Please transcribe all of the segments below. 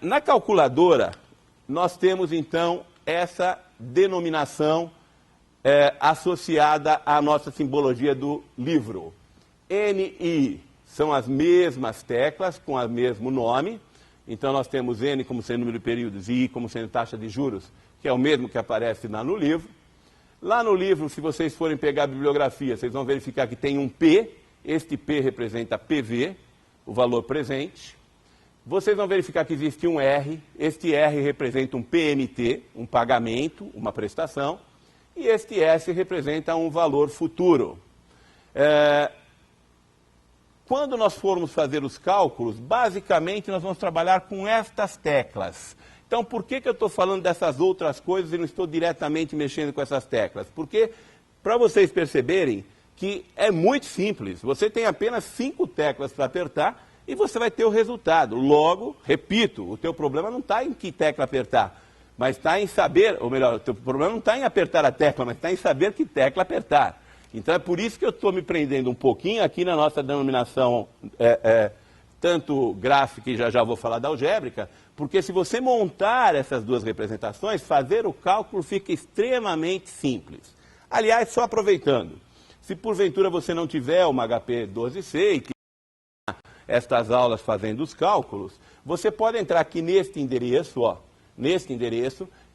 Na calculadora, nós temos, então, essa denominação associada à nossa simbologia do livro. N e I são as mesmas teclas, com o mesmo nome. Então, nós temos N como sendo número de períodos e I como sendo taxa de juros, que é o mesmo que aparece lá no livro. Lá no livro, se vocês forem pegar a bibliografia, vocês vão verificar que tem um P. Este P representa PV, o valor presente. Vocês vão verificar que existe um R. Este R representa um PMT, um pagamento, uma prestação. E este S representa um valor futuro. Quando nós formos fazer os cálculos, basicamente nós vamos trabalhar com estas teclas. Então, por que eu estou falando dessas outras coisas e não estou diretamente mexendo com essas teclas? Porque, para vocês perceberem que é muito simples, você tem apenas 5 teclas para apertar e você vai ter o resultado. Logo, repito, o teu problema não está em que tecla apertar, mas está em saber, ou melhor, o teu problema não está em apertar a tecla, mas está em saber que tecla apertar. Então, é por isso que eu estou me prendendo um pouquinho aqui na nossa denominação tanto gráfica, e já vou falar da algébrica, porque se você montar essas duas representações, fazer o cálculo fica extremamente simples. Aliás, só aproveitando, se porventura você não tiver uma HP 12C e que estas aulas fazendo os cálculos, você pode entrar aqui neste endereço,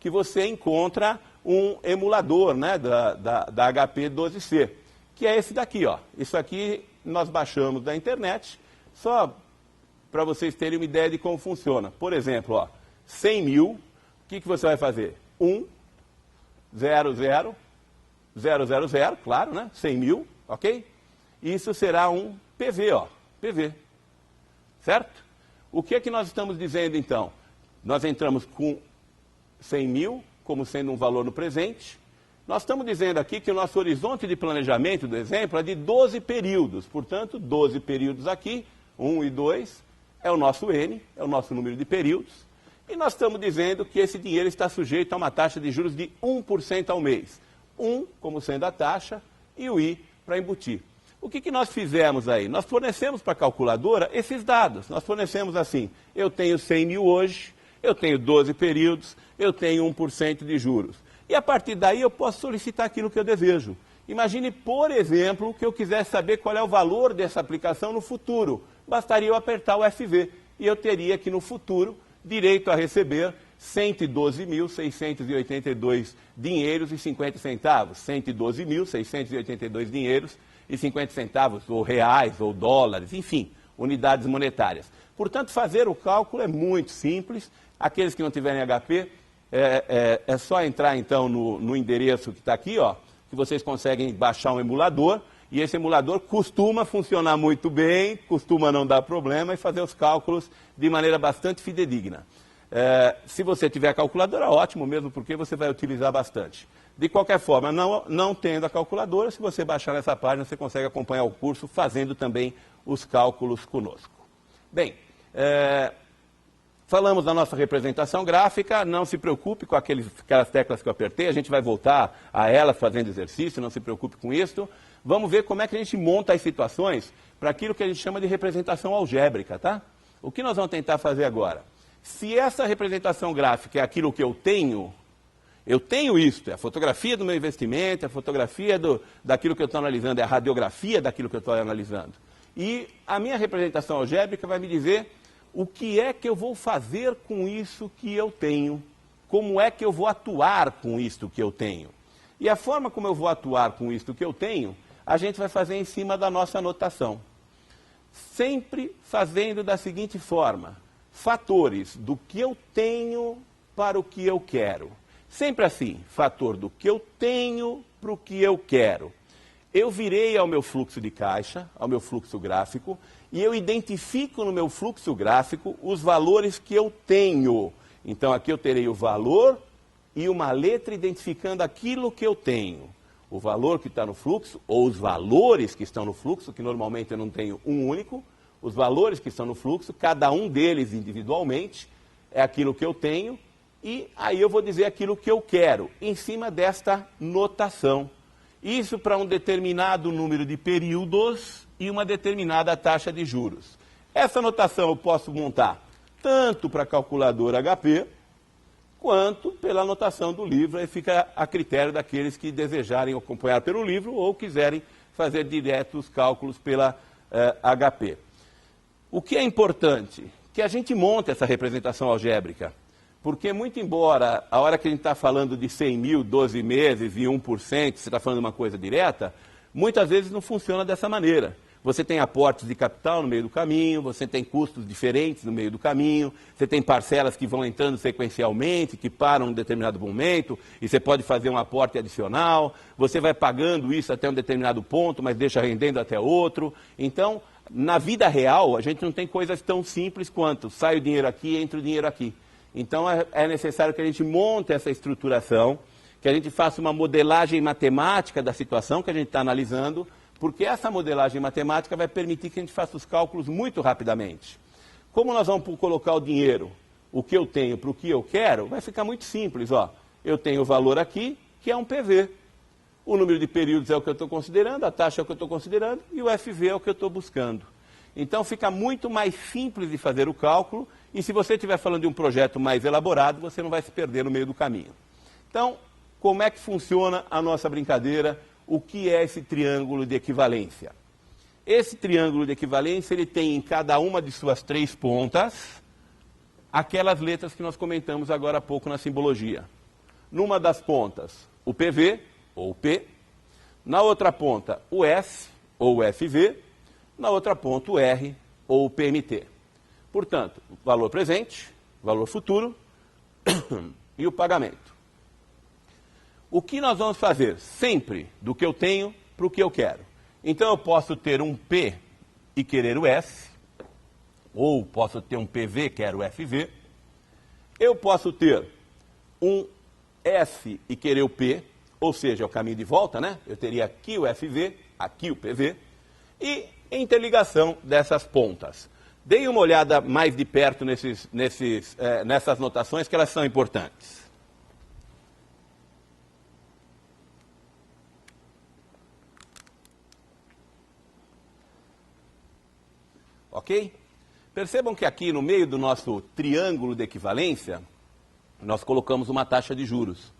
que você encontra um emulador, né, da HP 12C, que é esse daqui, ó. Isso aqui nós baixamos da internet, só para vocês terem uma ideia de como funciona. Por exemplo, ó, 100 mil, o que você vai fazer? 1, 0, 0, 0, 0, 0, claro, né? 100 mil, ok? Isso será um PV, ó, PV, certo? O que é que nós estamos dizendo, então? Nós entramos com 100 mil como sendo um valor no presente. Nós estamos dizendo aqui que o nosso horizonte de planejamento do exemplo é de 12 períodos. Portanto, 12 períodos aqui, 1 e 2, é o nosso N, é o nosso número de períodos. E nós estamos dizendo que esse dinheiro está sujeito a uma taxa de juros de 1% ao mês. 1 como sendo a taxa e o I para embutir. O que nós fizemos aí? Nós fornecemos para a calculadora esses dados. Nós fornecemos assim, eu tenho 100 mil hoje, eu tenho 12 períodos, eu tenho 1% de juros. E a partir daí eu posso solicitar aquilo que eu desejo. Imagine, por exemplo, que eu quisesse saber qual é o valor dessa aplicação no futuro. Bastaria eu apertar o FV e eu teria aqui no futuro direito a receber 112.682 dinheiros e 50 centavos. 112.682 dinheiros e 50 centavos, ou reais, ou dólares, enfim, unidades monetárias. Portanto, fazer o cálculo é muito simples. Aqueles que não tiverem HP, é só entrar então no endereço que está aqui, ó, que vocês conseguem baixar um emulador, e esse emulador costuma funcionar muito bem, costuma não dar problema e fazer os cálculos de maneira bastante fidedigna. Se você tiver a calculadora, ótimo mesmo, porque você vai utilizar bastante. De qualquer forma, não tendo a calculadora, se você baixar nessa página, você consegue acompanhar o curso fazendo também os cálculos conosco. Bem, falamos da nossa representação gráfica, não se preocupe com aquelas teclas que eu apertei, a gente vai voltar a elas fazendo exercício, não se preocupe com isso. Vamos ver como é que a gente monta as situações para aquilo que a gente chama de representação algébrica, tá? O que nós vamos tentar fazer agora? Se essa representação gráfica é aquilo que eu tenho isto, é a fotografia do meu investimento, é a fotografia daquilo que eu estou analisando, é a radiografia daquilo que eu estou analisando. E a minha representação algébrica vai me dizer o que é que eu vou fazer com isso que eu tenho, como é que eu vou atuar com isto que eu tenho. E a forma como eu vou atuar com isto que eu tenho, a gente vai fazer em cima da nossa anotação. Sempre fazendo da seguinte forma: fatores do que eu tenho para o que eu quero. Sempre assim, fator do que eu tenho para o que eu quero. Eu virei ao meu fluxo de caixa, ao meu fluxo gráfico, e eu identifico no meu fluxo gráfico os valores que eu tenho. Então aqui eu terei o valor e uma letra identificando aquilo que eu tenho. O valor que está no fluxo, ou os valores que estão no fluxo, que normalmente eu não tenho um único, os valores que estão no fluxo, cada um deles individualmente, é aquilo que eu tenho, e aí eu vou dizer aquilo que eu quero, em cima desta notação. Isso para um determinado número de períodos e uma determinada taxa de juros. Essa notação eu posso montar tanto para a calculadora HP, quanto pela anotação do livro, aí fica a critério daqueles que desejarem acompanhar pelo livro ou quiserem fazer direto os cálculos pela HP. O que é importante? Que a gente monte essa representação algébrica, porque muito embora a hora que a gente está falando de 100 mil, 12 meses e 1%, você está falando de uma coisa direta, muitas vezes não funciona dessa maneira. Você tem aportes de capital no meio do caminho, você tem custos diferentes no meio do caminho, você tem parcelas que vão entrando sequencialmente, que param em um determinado momento, e você pode fazer um aporte adicional, você vai pagando isso até um determinado ponto, mas deixa rendendo até outro. Então, na vida real, a gente não tem coisas tão simples quanto sai o dinheiro aqui e entra o dinheiro aqui. Então, é necessário que a gente monte essa estruturação, que a gente faça uma modelagem matemática da situação que a gente está analisando, porque essa modelagem matemática vai permitir que a gente faça os cálculos muito rapidamente. Como nós vamos colocar o dinheiro, o que eu tenho para o que eu quero, vai ficar muito simples. Ó. Eu tenho o valor aqui, que é um PV. O número de períodos é o que eu estou considerando, a taxa é o que eu estou considerando e o FV é o que eu estou buscando. Então fica muito mais simples de fazer o cálculo e se você estiver falando de um projeto mais elaborado, você não vai se perder no meio do caminho. Então, como é que funciona a nossa brincadeira? O que é esse triângulo de equivalência? Esse triângulo de equivalência, ele tem em cada uma de suas 3 pontas aquelas letras que nós comentamos agora há pouco na simbologia. Numa das pontas, o PV, ou o P. Na outra ponta, o S, ou o FV. Na outra ponta, o R, ou o PMT. Portanto, valor presente, valor futuro e o pagamento. O que nós vamos fazer? Sempre do que eu tenho para o que eu quero. Então eu posso ter um P e querer o S, ou posso ter um PV, quero o FV. Eu posso ter um S e querer o P, ou seja, é o caminho de volta, né? Eu teria aqui o FV, aqui o PV, e interligação dessas pontas. Deem uma olhada mais de perto nessas notações, que elas são importantes. Ok? Percebam que aqui no meio do nosso triângulo de equivalência, nós colocamos uma taxa de juros.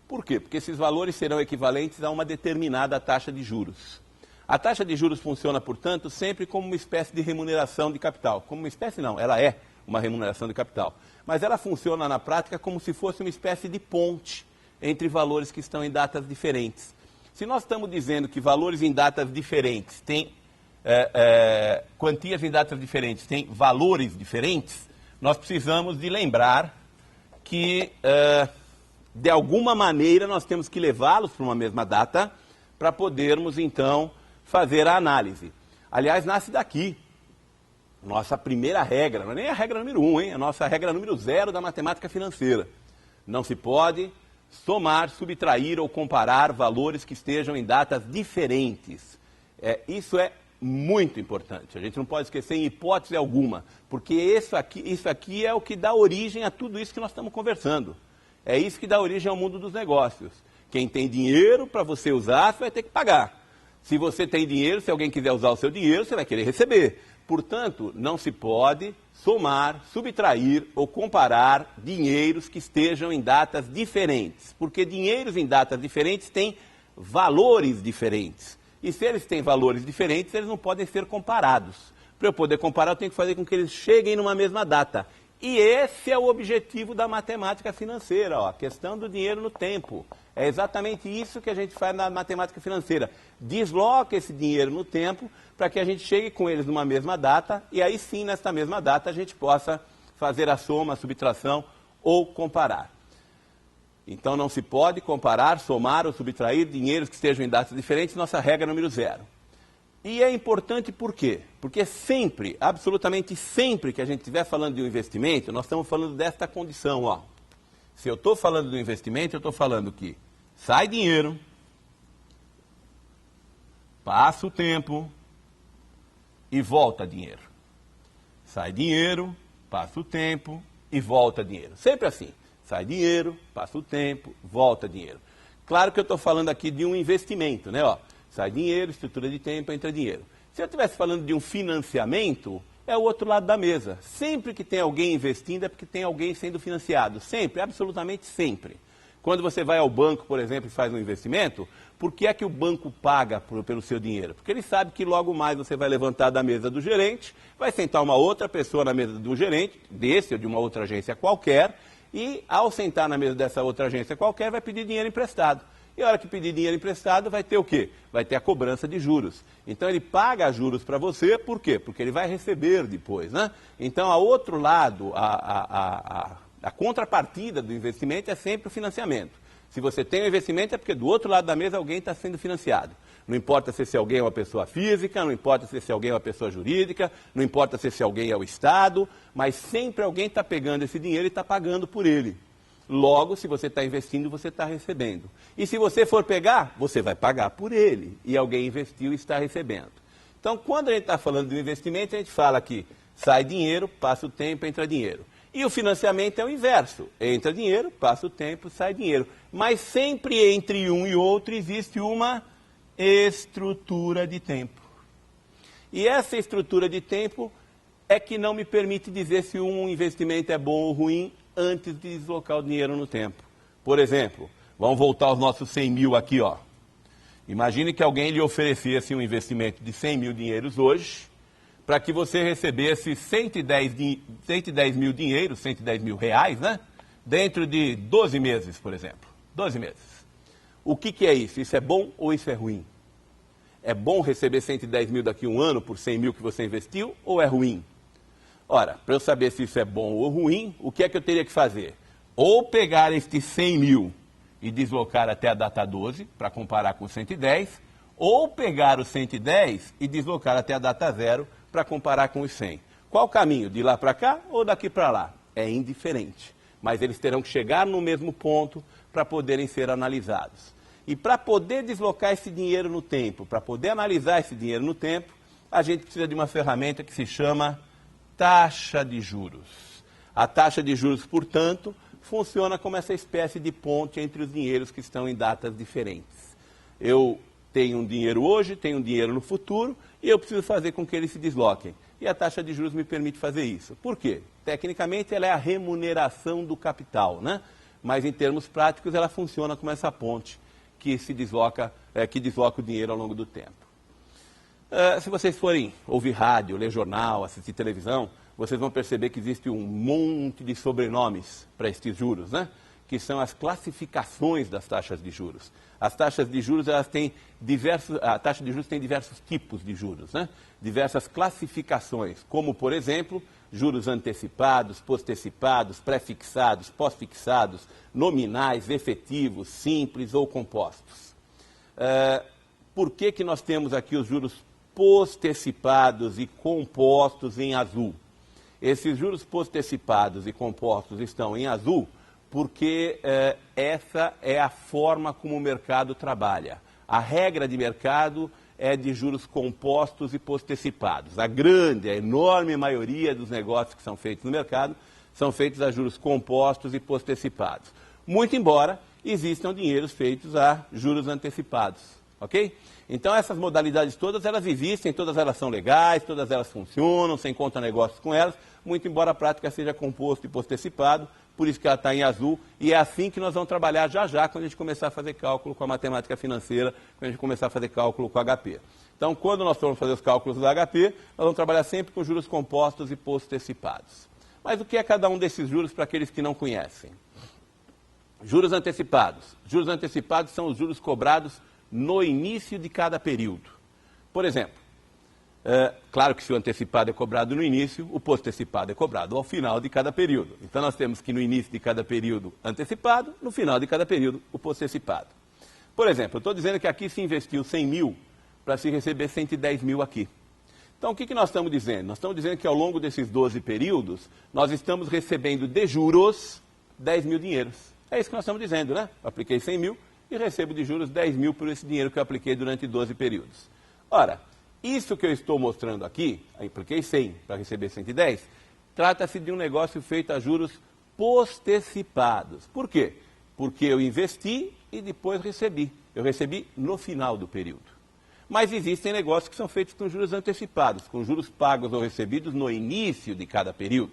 Por quê? Porque esses valores serão equivalentes a uma determinada taxa de juros. A taxa de juros funciona, portanto, sempre como uma espécie de remuneração de capital. Como uma espécie não, ela é uma remuneração de capital. Mas ela funciona na prática como se fosse uma espécie de ponte entre valores que estão em datas diferentes. Se nós estamos dizendo que valores em datas diferentes têm quantias em datas diferentes têm valores diferentes, nós precisamos de lembrar que, de alguma maneira, nós temos que levá-los para uma mesma data para podermos, então, fazer a análise. Aliás, nasce daqui. Nossa primeira regra, não é nem a regra número 1, hein? A nossa regra número 0 da matemática financeira. Não se pode somar, subtrair ou comparar valores que estejam em datas diferentes. Isso é muito importante. A gente não pode esquecer em hipótese alguma, porque isso aqui é o que dá origem a tudo isso que nós estamos conversando. É isso que dá origem ao mundo dos negócios. Quem tem dinheiro para você usar, você vai ter que pagar. Se você tem dinheiro, se alguém quiser usar o seu dinheiro, você vai querer receber. Portanto, não se pode somar, subtrair ou comparar dinheiros que estejam em datas diferentes, porque dinheiros em datas diferentes têm valores diferentes. E se eles têm valores diferentes, eles não podem ser comparados. Para eu poder comparar, eu tenho que fazer com que eles cheguem numa mesma data. E esse é o objetivo da matemática financeira, ó, a questão do dinheiro no tempo. É exatamente isso que a gente faz na matemática financeira. Desloca esse dinheiro no tempo para que a gente chegue com eles numa mesma data e aí sim, nesta mesma data, a gente possa fazer a soma, a subtração ou comparar. Então não se pode comparar, somar ou subtrair dinheiros que estejam em datas diferentes, nossa regra número 0. E é importante por quê? Porque sempre, absolutamente sempre que a gente estiver falando de um investimento, nós estamos falando desta condição, ó. Se eu estou falando do investimento, eu estou falando que sai dinheiro, passa o tempo e volta dinheiro. Sai dinheiro, passa o tempo e volta dinheiro. Sempre assim. Sai dinheiro, passa o tempo, volta dinheiro. Claro que eu estou falando aqui de um investimento, né? Ó, sai dinheiro, estrutura de tempo, entra dinheiro. Se eu estivesse falando de um financiamento, é o outro lado da mesa. Sempre que tem alguém investindo é porque tem alguém sendo financiado. Sempre, absolutamente sempre. Quando você vai ao banco, por exemplo, e faz um investimento, por que é que o banco paga pelo seu dinheiro? Porque ele sabe que logo mais você vai levantar da mesa do gerente, vai sentar uma outra pessoa na mesa do gerente, desse ou de uma outra agência qualquer, e ao sentar na mesa dessa outra agência qualquer, vai pedir dinheiro emprestado. E a hora que pedir dinheiro emprestado, vai ter o quê? Vai ter a cobrança de juros. Então ele paga juros para você, por quê? Porque ele vai receber depois, né? Então, ao outro lado, a contrapartida do investimento é sempre o financiamento. Se você tem um investimento é porque do outro lado da mesa alguém está sendo financiado. Não importa se esse alguém é uma pessoa física, não importa se esse alguém é uma pessoa jurídica, não importa se esse alguém é o Estado, mas sempre alguém está pegando esse dinheiro e está pagando por ele. Logo, se você está investindo, você está recebendo. E se você for pegar, você vai pagar por ele. E alguém investiu e está recebendo. Então, quando a gente está falando de um investimento, a gente fala que sai dinheiro, passa o tempo, entra dinheiro. E o financiamento é o inverso. Entra dinheiro, passa o tempo, sai dinheiro. Mas sempre entre um e outro existe uma estrutura de tempo. E essa estrutura de tempo é que não me permite dizer se um investimento é bom ou ruim antes de deslocar o dinheiro no tempo. Por exemplo, vamos voltar aos nossos 100 mil aqui, ó. Imagine que alguém lhe oferecesse um investimento de 100 mil dinheiros hoje, para que você recebesse 110 mil dinheiros, 110 mil reais, né? Dentro de 12 meses, por exemplo. 12 meses. O que é isso? Isso é bom ou isso é ruim? É bom receber 110 mil daqui a um ano por 100 mil que você investiu ou é ruim? Ora, para eu saber se isso é bom ou ruim, o que é que eu teria que fazer? Ou pegar estes 100 mil e deslocar até a data 12, para comparar com 110, ou pegar os 110 e deslocar até a data 0, para comparar com os 100. Qual o caminho? De lá para cá ou daqui para lá? É indiferente. Mas eles terão que chegar no mesmo ponto para poderem ser analisados. E para poder deslocar esse dinheiro no tempo, para poder analisar esse dinheiro no tempo, a gente precisa de uma ferramenta que se chama taxa de juros. A taxa de juros, portanto, funciona como essa espécie de ponte entre os dinheiros que estão em datas diferentes. Eu tenho um dinheiro hoje, tenho um dinheiro no futuro, e eu preciso fazer com que eles se desloquem. E a taxa de juros me permite fazer isso. Por quê? Tecnicamente, ela é a remuneração do capital, né? Mas, em termos práticos, ela funciona como essa ponte que se desloca, que desloca o dinheiro ao longo do tempo. Se vocês forem ouvir rádio, ler jornal, assistir televisão, vocês vão perceber que existe um monte de sobrenomes para estes juros, né? Que são as classificações das taxas de juros. As taxas de juros, a taxa de juros tem diversos tipos de juros, né? Diversas classificações, como, por exemplo, juros antecipados, postecipados, pré-fixados, pós-fixados, nominais, efetivos, simples ou compostos. Por que nós temos aqui os juros postecipados e compostos em azul? Esses juros postecipados e compostos estão em azul porque essa é a forma como o mercado trabalha. A regra de mercado é de juros compostos e postecipados. A enorme maioria dos negócios que são feitos no mercado são feitos a juros compostos e postecipados. Muito embora existam dinheiros feitos a juros antecipados, ok? Então essas modalidades todas, elas existem, todas elas são legais, todas elas funcionam, você encontra negócios com elas, muito embora a prática seja composto e postecipado, por isso que ela está em azul, e é assim que nós vamos trabalhar já quando a gente começar a fazer cálculo com a matemática financeira, quando a gente começar a fazer cálculo com o HP. Então, quando nós formos fazer os cálculos do HP, nós vamos trabalhar sempre com juros compostos e postecipados. Mas o que é cada um desses juros para aqueles que não conhecem? Juros antecipados. Juros antecipados são os juros cobrados no início de cada período. Por exemplo, claro que se o antecipado é cobrado no início, o postecipado é cobrado ao final de cada período. Então nós temos que no início de cada período antecipado, no final de cada período o postecipado. Por exemplo, eu estou dizendo que aqui se investiu 100 mil para se receber 110 mil aqui. Então o que nós estamos dizendo? Nós estamos dizendo que ao longo desses 12 períodos, nós estamos recebendo de juros 10 mil dinheiros. É isso que nós estamos dizendo, né? Eu apliquei 100 mil e recebo de juros 10 mil por esse dinheiro que eu apliquei durante 12 períodos. Ora, isso que eu estou mostrando aqui, eu apliquei 100 para receber 110, trata-se de um negócio feito a juros postecipados. Por quê? Porque eu investi e depois recebi. Eu recebi no final do período. Mas existem negócios que são feitos com juros antecipados, com juros pagos ou recebidos no início de cada período.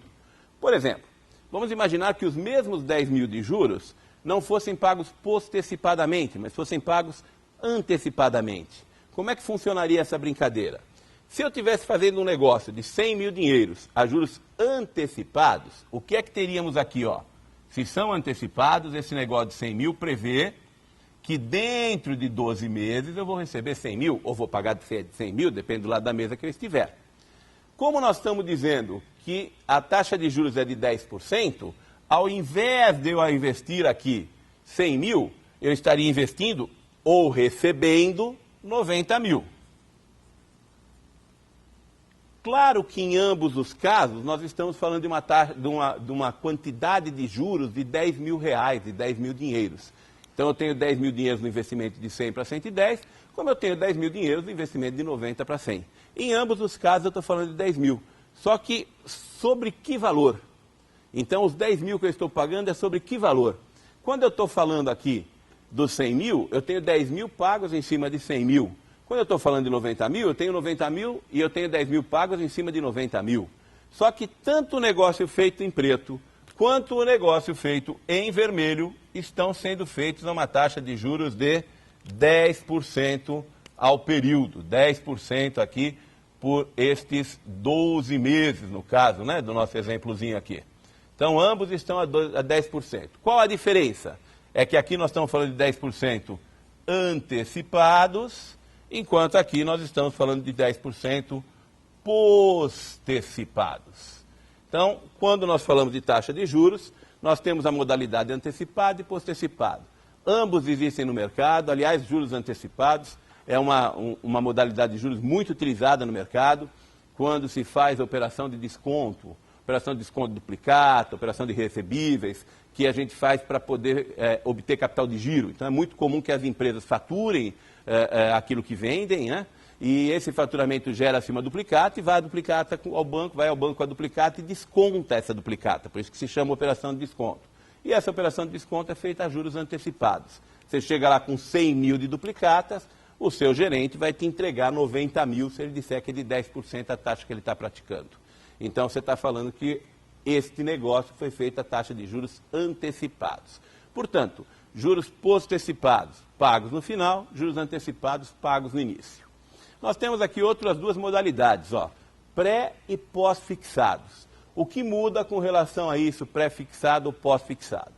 Por exemplo, vamos imaginar que os mesmos 10 mil de juros não fossem pagos postecipadamente, mas fossem pagos antecipadamente. Como é que funcionaria essa brincadeira? Se eu estivesse fazendo um negócio de 100 mil dinheiros a juros antecipados, o que é que teríamos aqui, ó? Se são antecipados, esse negócio de 100 mil prevê que dentro de 12 meses eu vou receber 100 mil, ou vou pagar de 100 mil, depende do lado da mesa que eu estiver. Como nós estamos dizendo que a taxa de juros é de 10%, ao invés de eu investir aqui 100 mil, eu estaria investindo ou recebendo 90 mil. Claro que em ambos os casos nós estamos falando de uma quantidade de juros de 10 mil reais, de 10 mil dinheiros. Então eu tenho 10 mil dinheiros no investimento de 100 para 110, como eu tenho 10 mil dinheiros no investimento de 90 para 100. Em ambos os casos eu estou falando de 10 mil. Só que sobre que valor? Então os 10 mil que eu estou pagando é sobre que valor? Quando eu estou falando aqui dos 100 mil, eu tenho 10 mil pagos em cima de 100 mil. Quando eu estou falando de 90 mil, eu tenho 90 mil e eu tenho 10 mil pagos em cima de 90 mil. Só que tanto o negócio feito em preto quanto o negócio feito em vermelho estão sendo feitos a uma taxa de juros de 10% ao período. 10% aqui por estes 12 meses, no caso, né, do nosso exemplozinho aqui. Então, ambos estão a 10%. Qual a diferença? É que aqui nós estamos falando de 10% antecipados, enquanto aqui nós estamos falando de 10% postecipados. Então, quando nós falamos de taxa de juros, nós temos a modalidade antecipado e postecipado. Ambos existem no mercado, aliás, juros antecipados é uma modalidade de juros muito utilizada no mercado, quando se faz a operação de desconto duplicata, operação de recebíveis, que a gente faz para poder obter capital de giro. Então, é muito comum que as empresas faturem aquilo que vendem, né? E esse faturamento gera-se uma duplicata e vai ao banco a duplicata e desconta essa duplicata. Por isso que se chama operação de desconto. E essa operação de desconto é feita a juros antecipados. Você chega lá com 100 mil de duplicatas, o seu gerente vai te entregar 90 mil se ele disser que é de 10% a taxa que ele está praticando. Então, você está falando que este negócio foi feito a taxa de juros antecipados. Portanto, juros postecipados pagos no final, juros antecipados pagos no início. Nós temos aqui outras duas modalidades, ó, pré e pós-fixados. O que muda com relação a isso, pré-fixado ou pós-fixado?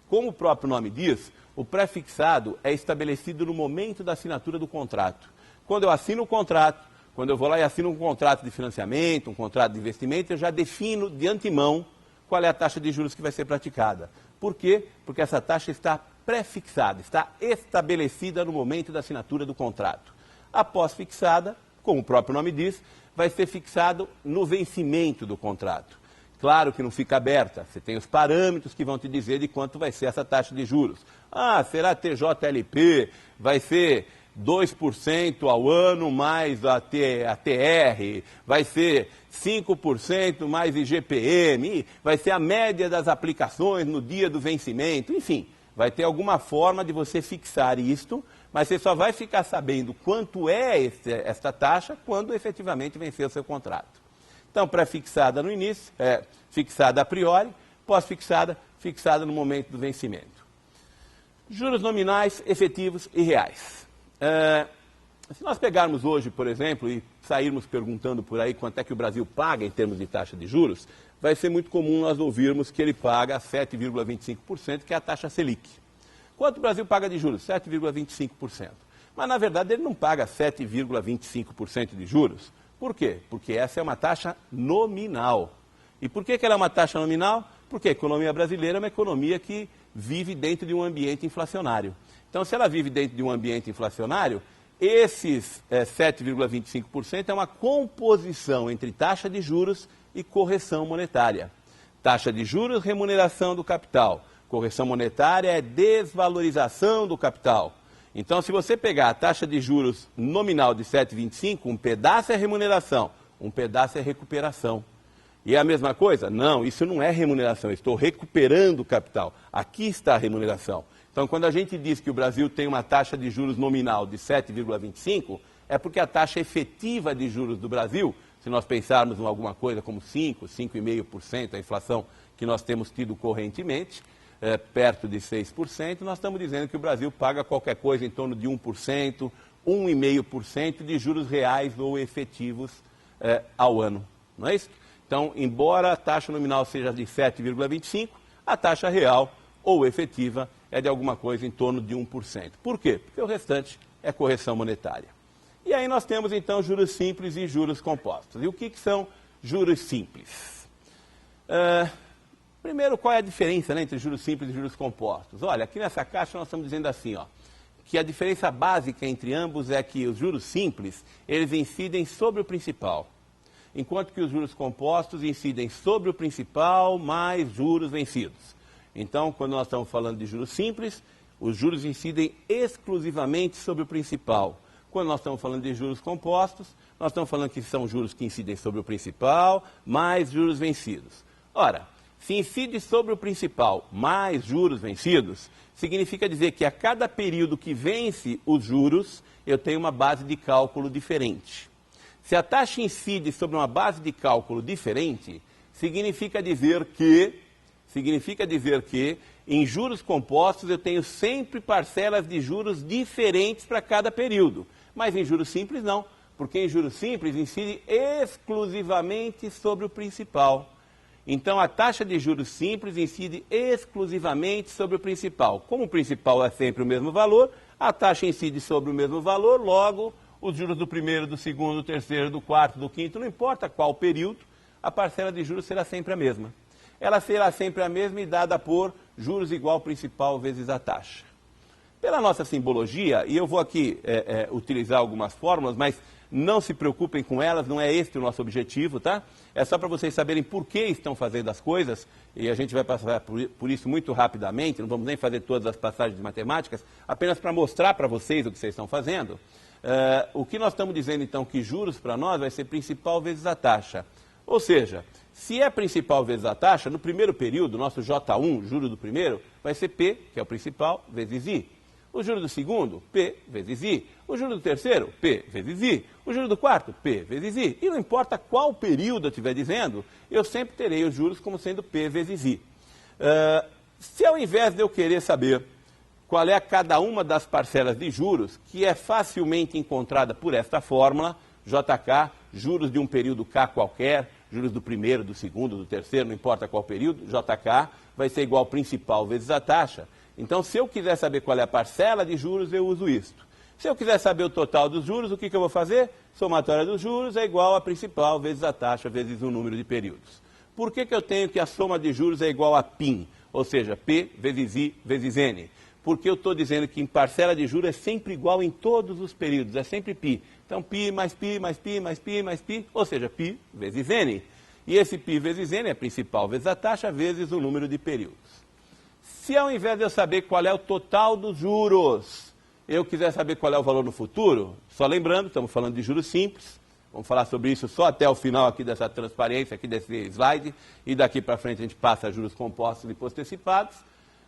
Como o próprio nome diz, o pré-fixado é estabelecido no momento da assinatura do contrato. Quando eu assino o contrato, quando eu vou lá e assino um contrato de financiamento, um contrato de investimento, eu já defino de antemão qual é a taxa de juros que vai ser praticada. Por quê? Porque essa taxa está pré-fixada, está estabelecida no momento da assinatura do contrato. A pós-fixada, como o próprio nome diz, vai ser fixado no vencimento do contrato. Claro que não fica aberta, você tem os parâmetros que vão te dizer de quanto vai ser essa taxa de juros. Ah, será TJLP, vai ser 2% ao ano mais a TR, vai ser 5% mais IGPM, vai ser a média das aplicações no dia do vencimento, enfim, vai ter alguma forma de você fixar isto, mas você só vai ficar sabendo quanto é esta taxa quando efetivamente vencer o seu contrato. Então, pré-fixada no início, fixada a priori, pós-fixada, fixada no momento do vencimento. Juros nominais, efetivos e reais. Se nós pegarmos hoje, por exemplo, e sairmos perguntando por aí quanto é que o Brasil paga em termos de taxa de juros, vai ser muito comum nós ouvirmos que ele paga 7,25%, que é a taxa Selic. Quanto o Brasil paga de juros? 7,25%. Mas, na verdade, ele não paga 7,25% de juros. Por quê? Porque essa é uma taxa nominal. E por que ela é uma taxa nominal? Porque a economia brasileira é uma economia que vive dentro de um ambiente inflacionário. Então, se ela vive dentro de um ambiente inflacionário, esses 7,25% é uma composição entre taxa de juros e correção monetária. Taxa de juros, remuneração do capital. Correção monetária é desvalorização do capital. Então, se você pegar a taxa de juros nominal de 7,25, um pedaço é remuneração, um pedaço é recuperação. E é a mesma coisa? Não, isso não é remuneração, eu estou recuperando o capital. Aqui está a remuneração. Então, quando a gente diz que o Brasil tem uma taxa de juros nominal de 7,25, É porque a taxa efetiva de juros do Brasil, se nós pensarmos em alguma coisa como 5,5%, a inflação que nós temos tido correntemente, perto de 6%, nós estamos dizendo que o Brasil paga qualquer coisa em torno de 1%, 1,5% de juros reais ou efetivos ao ano, não é isso? Então, embora a taxa nominal seja de 7,25%, a taxa real ou efetiva é de alguma coisa em torno de 1%. Por quê? Porque o restante é correção monetária. E aí nós temos, então, juros simples e juros compostos. E o que são juros simples? Primeiro, qual é a diferença, né, entre juros simples e juros compostos? Olha, aqui nessa caixa nós estamos dizendo assim, ó, que a diferença básica entre ambos é que os juros simples, eles incidem sobre o principal, enquanto que os juros compostos incidem sobre o principal mais juros vencidos. Então, quando nós estamos falando de juros simples, os juros incidem exclusivamente sobre o principal. Quando nós estamos falando de juros compostos, nós estamos falando que são juros que incidem sobre o principal mais juros vencidos. Ora, se incide sobre o principal mais juros vencidos, significa dizer que a cada período que vence os juros, eu tenho uma base de cálculo diferente. Se a taxa incide sobre uma base de cálculo diferente, significa dizer que em juros compostos eu tenho sempre parcelas de juros diferentes para cada período. Mas em juros simples não, porque em juros simples incide exclusivamente sobre o principal. Então a taxa de juros simples incide exclusivamente sobre o principal. Como o principal é sempre o mesmo valor, a taxa incide sobre o mesmo valor, logo os juros do primeiro, do segundo, do terceiro, do quarto, do quinto, não importa qual período, a parcela de juros será sempre a mesma. Ela será sempre a mesma e dada por juros igual principal vezes a taxa. Pela nossa simbologia, e eu vou aqui utilizar algumas fórmulas, mas não se preocupem com elas, não é este o nosso objetivo, tá? É só para vocês saberem por que estão fazendo as coisas, e a gente vai passar por isso muito rapidamente, não vamos nem fazer todas as passagens matemáticas, apenas para mostrar para vocês o que vocês estão fazendo. O que nós estamos dizendo, então, que juros para nós vai ser principal vezes a taxa. Ou seja, se é principal vezes a taxa, no primeiro período, nosso J1, juro do primeiro, vai ser P, que é o principal, vezes I. O juro do segundo, P vezes I. O juro do terceiro, P vezes I. O juro do quarto, P vezes I. E não importa qual período eu estiver dizendo, eu sempre terei os juros como sendo P vezes I. Se ao invés de eu querer saber qual é cada uma das parcelas de juros, que é facilmente encontrada por esta fórmula, JK, juros de um período K qualquer, juros do primeiro, do segundo, do terceiro, não importa qual período, JK vai ser igual ao principal vezes a taxa. Então, se eu quiser saber qual é a parcela de juros, eu uso isto. Se eu quiser saber o total dos juros, o que eu vou fazer? Somatória dos juros é igual a principal vezes a taxa vezes o número de períodos. Por que eu tenho que a soma de juros é igual a PIN? Ou seja, P vezes I vezes N. Porque eu estou dizendo que em parcela de juros é sempre igual em todos os períodos, é sempre π. Então, π mais π mais π mais π mais π, ou seja, π vezes N. E esse π vezes N é principal vezes a taxa vezes o número de períodos. Se ao invés de eu saber qual é o total dos juros, eu quiser saber qual é o valor no futuro, só lembrando, estamos falando de juros simples, vamos falar sobre isso só até o final aqui dessa transparência, aqui desse slide, e daqui para frente a gente passa a juros compostos e postecipados.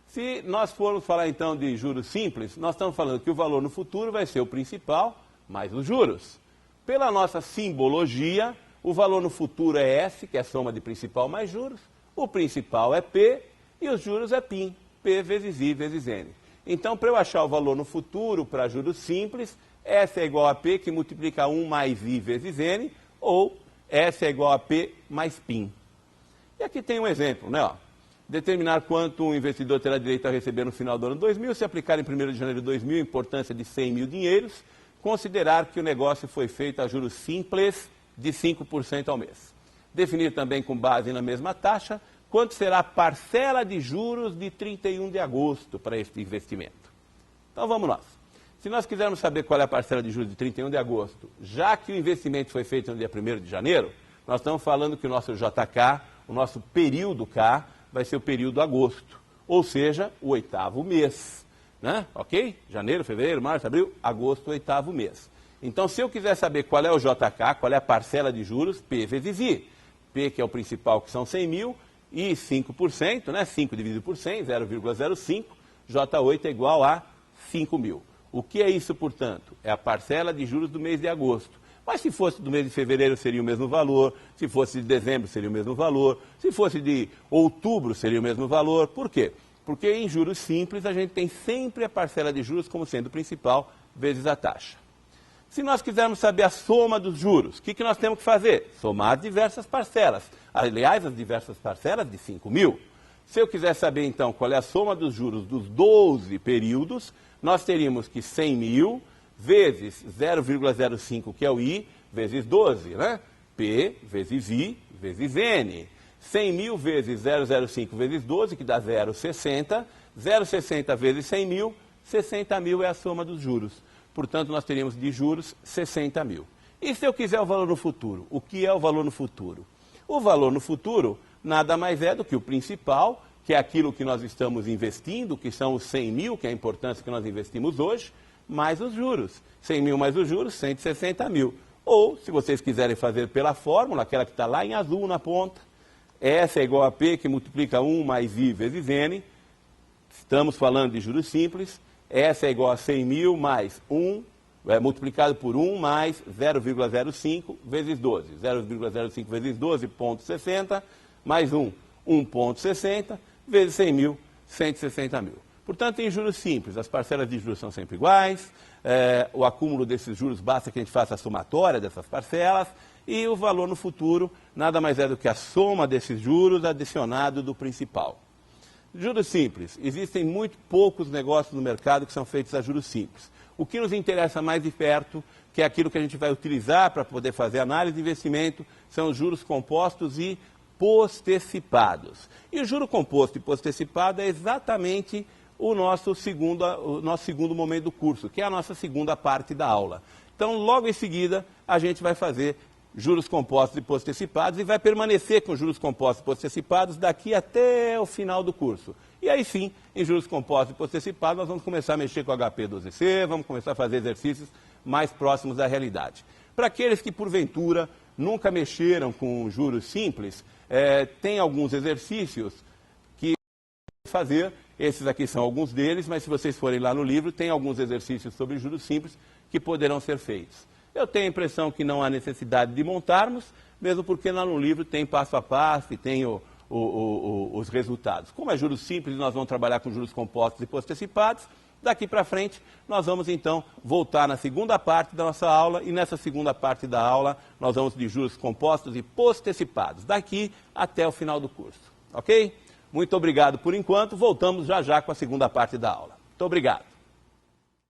Se nós formos falar então de juros simples, nós estamos falando que o valor no futuro vai ser o principal mais os juros. Pela nossa simbologia, o valor no futuro é S, que é a soma de principal mais juros, o principal é P e os juros é PIN, P vezes I vezes N. Então, para eu achar o valor no futuro para juros simples, S é igual a P, que multiplica 1 mais I vezes N, ou S é igual a P mais PIN. E aqui tem um exemplo, né? Ó. Determinar quanto um investidor terá direito a receber no final do ano 2000, se aplicar em 1º de janeiro de 2000, importância de 100 mil dinheiros, considerar que o negócio foi feito a juros simples de 5% ao mês. Definir também com base na mesma taxa, quanto será a parcela de juros de 31 de agosto para este investimento. Então vamos nós. Se nós quisermos saber qual é a parcela de juros de 31 de agosto, já que o investimento foi feito no dia 1º de janeiro, nós estamos falando que o nosso JK, o nosso período K, vai ser o período agosto, ou seja, o 8º mês, né? Ok? Janeiro, fevereiro, março, abril, agosto, 8º mês. Então, se eu quiser saber qual é o JK, qual é a parcela de juros, P vezes I. P, que é o principal, que são 100 mil, e 5%, né? 5 dividido por 100, 0,05, J8 é igual a 5 mil. O que é isso, portanto? É a parcela de juros do mês de agosto. Mas se fosse do mês de fevereiro, seria o mesmo valor. Se fosse de dezembro, seria o mesmo valor. Se fosse de outubro, seria o mesmo valor. Por quê? Porque em juros simples, a gente tem sempre a parcela de juros como sendo principal, vezes a taxa. Se nós quisermos saber a soma dos juros, o que nós temos que fazer? Somar diversas parcelas. Aliás, as diversas parcelas de 5.000. Se eu quiser saber, então, qual é a soma dos juros dos 12 períodos, nós teríamos que 100.000 vezes 0,05, que é o I, vezes 12, né? P vezes I vezes N. 100.000 vezes 0,05 vezes 12, que dá 0,60. 0,60 vezes 100.000, 60.000 é a soma dos juros. Portanto, nós teríamos de juros 60.000. E se eu quiser o valor no futuro? O que é o valor no futuro? O valor no futuro nada mais é do que o principal, que é aquilo que nós estamos investindo, que são os 100.000, que é a importância que nós investimos hoje, mais os juros. 100.000 mais os juros, 160.000. Ou, se vocês quiserem fazer pela fórmula, aquela que está lá em azul na ponta, S é igual a P, que multiplica 1 mais I vezes N. Estamos falando de juros simples. S é igual a 100.000 mais 1, multiplicado por 1 mais 0,05 vezes 12. 0,05 vezes 12, 0,60, mais 1, 1,60, vezes 100.000, 160.000. Portanto, em juros simples, as parcelas de juros são sempre iguais, o acúmulo desses juros basta que a gente faça a somatória dessas parcelas, e o valor no futuro nada mais é do que a soma desses juros adicionado do principal. Juros simples. Existem muito poucos negócios no mercado que são feitos a juros simples. O que nos interessa mais de perto, que é aquilo que a gente vai utilizar para poder fazer análise de investimento, são os juros compostos e postecipados. E o juro composto e postecipado é exatamente o nosso segundo momento do curso, que é a nossa segunda parte da aula. Então, logo em seguida, a gente vai fazer juros compostos e postecipados e vai permanecer com juros compostos e postecipados daqui até o final do curso. E aí sim, em juros compostos e postecipados, nós vamos começar a mexer com o HP12C, vamos começar a fazer exercícios mais próximos da realidade. Para aqueles que, porventura, nunca mexeram com juros simples, tem alguns exercícios que fazer. Esses aqui são alguns deles, mas se vocês forem lá no livro, tem alguns exercícios sobre juros simples que poderão ser feitos. Eu tenho a impressão que não há necessidade de montarmos, mesmo porque lá no livro tem passo a passo e tem os resultados. Como é juros simples, nós vamos trabalhar com juros compostos e postecipados. Daqui para frente, nós vamos então voltar na segunda parte da nossa aula, e nessa segunda parte da aula nós vamos de juros compostos e postecipados, daqui até o final do curso. Ok? Muito obrigado por enquanto, voltamos já já com a segunda parte da aula. Muito obrigado.